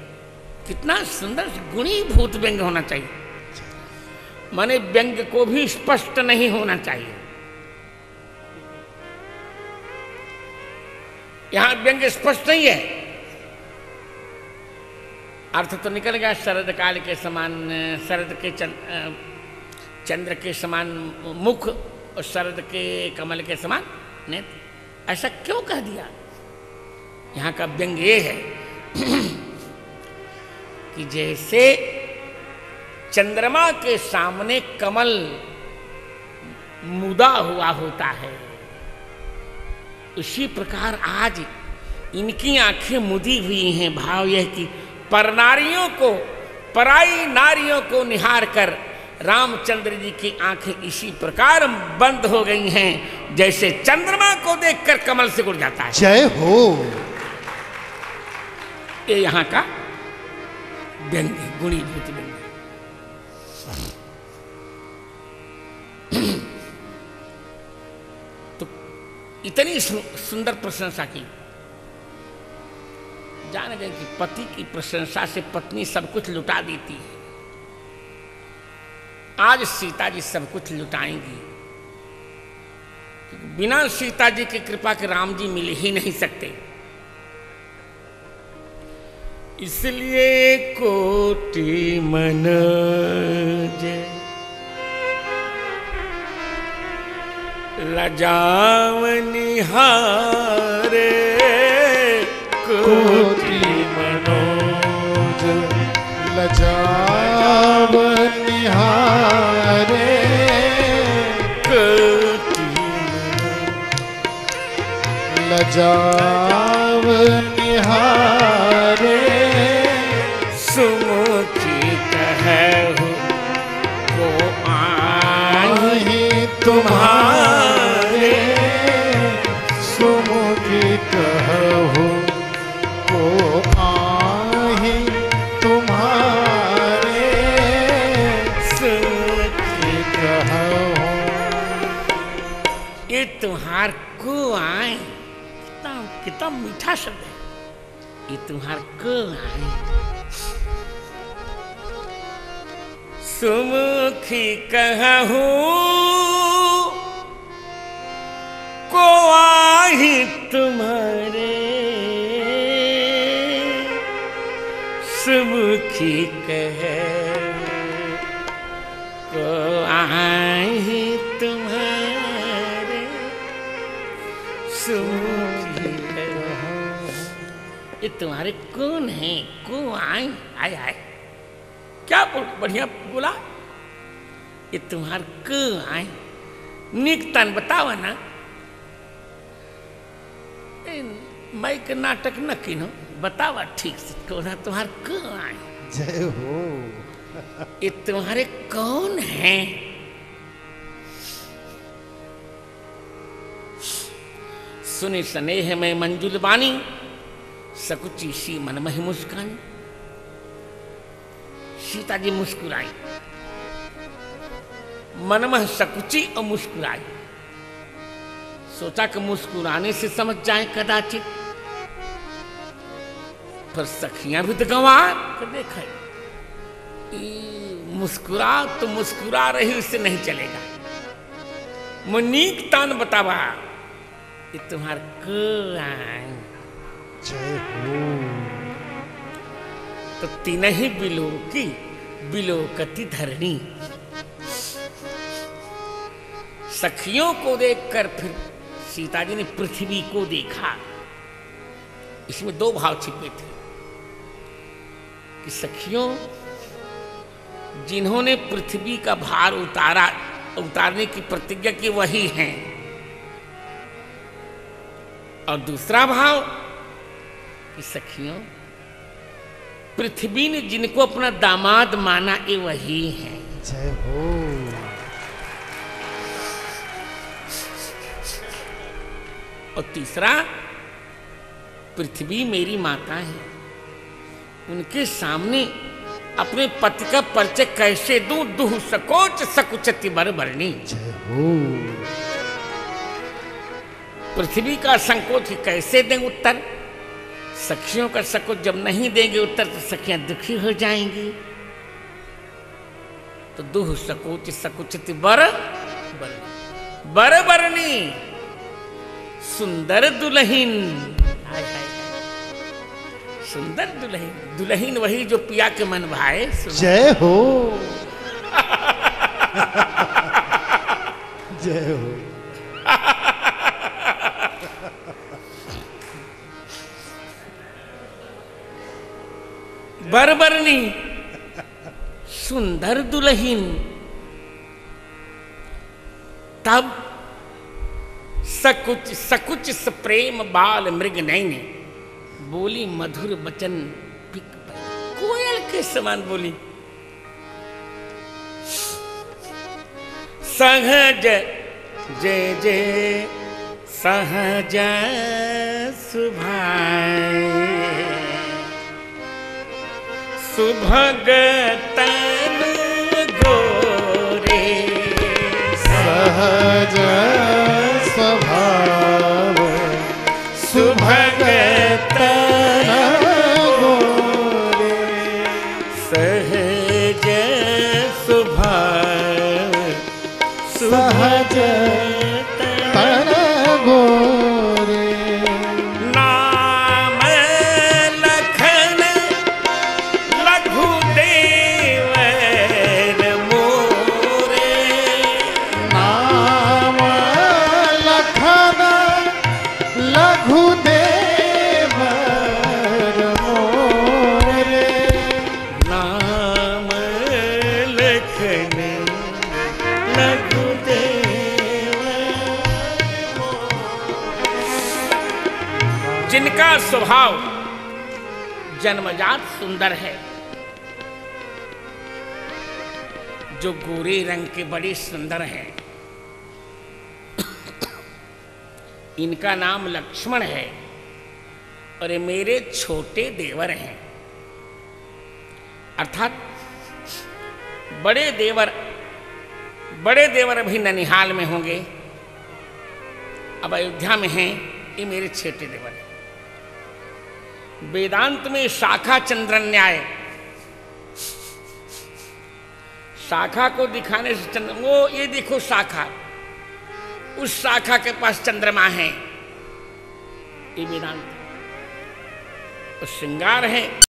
[SPEAKER 4] कितना सुंदर गुणीभूत व्यंग्य होना चाहिए। माने व्यंग्य को भी स्पष्ट नहीं होना चाहिए। यहां व्यंग्य स्पष्ट नहीं है, अर्थ तो निकल गया शरद काल के समान, शरद के चंद्र के समान मुख और शरद के कमल के समान नेत्र। ऐसा क्यों कह दिया? यहां का व्यंग्य ये है कि जैसे चंद्रमा के सामने कमल मुदा हुआ होता है, उसी प्रकार आज इनकी आंखें मुदी हुई हैं। भाव यह कि परनारियों को, पराई नारियों को निहार कर रामचंद्र जी की आंखें इसी प्रकार बंद हो गई हैं जैसे चंद्रमा को देखकर कमल से उड़ जाता है।
[SPEAKER 2] जय हो।
[SPEAKER 4] ये यहां का व्यंग्य, गुणीभूत व्यंग्य। तो इतनी सुंदर प्रशंसा की। जान गए कि पति की प्रशंसा से पत्नी सब कुछ लुटा देती है। आज सीता जी सब कुछ लुटाएंगी। बिना सीता जी की कृपा के राम जी मिल ही नहीं सकते। इसलिए कोटि मनोज लजावनि हारे,
[SPEAKER 2] कोटि मनोज लजावनि हारे, लजावनि हारे,
[SPEAKER 4] सुमुखी कहु को आहि
[SPEAKER 2] तुम्हारे, सुमुखी कहु को आहि तुम्हारे,
[SPEAKER 4] सुमुखी
[SPEAKER 2] कहु।
[SPEAKER 4] ये तुम्हार को आए, कितना मीठा शब्द है। ये तुम्हार को आए, सुमुखी कहू को आहि तुम्हारे, सुमुखी कह को आहि तुम्हारे, सुमुखी कह। ये तुम्हारे कौन है? को आए, आए आए, क्या बढ़िया बोला। ये तुम्हार क आए, निक तन बतावा ना। मैं के नाटक न किनो, बतावा ठीक से कौन तुम्हार क आए।
[SPEAKER 2] जय हो।
[SPEAKER 4] ये तुम्हारे कौन हैं? सुने स्नेह में मंजुल बानी, सकुची सी मन में मुस्कानी। सीता जी मुस्कुराई, मन में सकुची और मुस्कुराई। सोचा कि मुस्कुराने से समझ जाए कदाचित, पर सखियां भी तो गंवा कर देखा, मुस्कुरा तो मुस्कुरा रही, उससे नहीं चलेगा। मुनीक तान बतावा, ये तुम्हार को आए।
[SPEAKER 2] जय हो।
[SPEAKER 4] तो तीन ही बिलोकती धरणी। सखियों को देखकर फिर सीता जी ने पृथ्वी को देखा। इसमें दो भाव छिपे थे कि सखियों जिन्होंने पृथ्वी का भार उतारने की प्रतिज्ञा की वही हैं, और दूसरा भाव कि सखियों पृथ्वी ने जिनको अपना दामाद माना ये वही है।
[SPEAKER 2] जय हो।
[SPEAKER 4] और तीसरा, पृथ्वी मेरी माता है, उनके सामने अपने पति का परिचय कैसे दूं? दुह सकोच सकुचति बर बरनी।
[SPEAKER 2] जय हो।
[SPEAKER 4] पृथ्वी का संकोच कैसे दें उत्तर? सखियों का संकोच जब नहीं देंगे उत्तर तो सखियां दुखी हो जाएंगी। तो दुह सकोच सकुचति बर बरनी, बर बरनी सुंदर दुल्हन। हाय हाय, सुंदर दुल्हन। दुल्हन वही जो पिया के मन भाए।
[SPEAKER 2] जय हो। जय हो।
[SPEAKER 4] बरबरनी सुंदर दुल्हन। तब सकुच सकुच सप्रेम बाल मृग नैने बोली मधुर बचन पिक पै। कोयल के समान बोली। सहज जय जय सहज सुभाए सुभगतन गोरे।
[SPEAKER 2] सहज स्वभाव सुभगतन गोरे।
[SPEAKER 4] सहज स्वभाव
[SPEAKER 2] सहज तन गोरे।
[SPEAKER 4] नाम लखन लघुदेवर मोरे।
[SPEAKER 2] नाम लखन लघुदेवर मोरे।
[SPEAKER 4] नाम लखन जिनका स्वभाव जन्मजात सुंदर है, जो गोरे रंग के बड़े सुंदर हैं, इनका नाम लक्ष्मण है और ये मेरे छोटे देवर हैं। अर्थात बड़े देवर अभी ननिहाल में होंगे, अब अयोध्या में हैं, ये मेरे छोटे देवर हैं। वेदांत में शाखा चंद्र न्याय, शाखा को दिखाने से चंद्र, वो ये देखो शाखा, उस शाखा के पास चंद्रमा है, ये वेदांत। और श्रृंगार है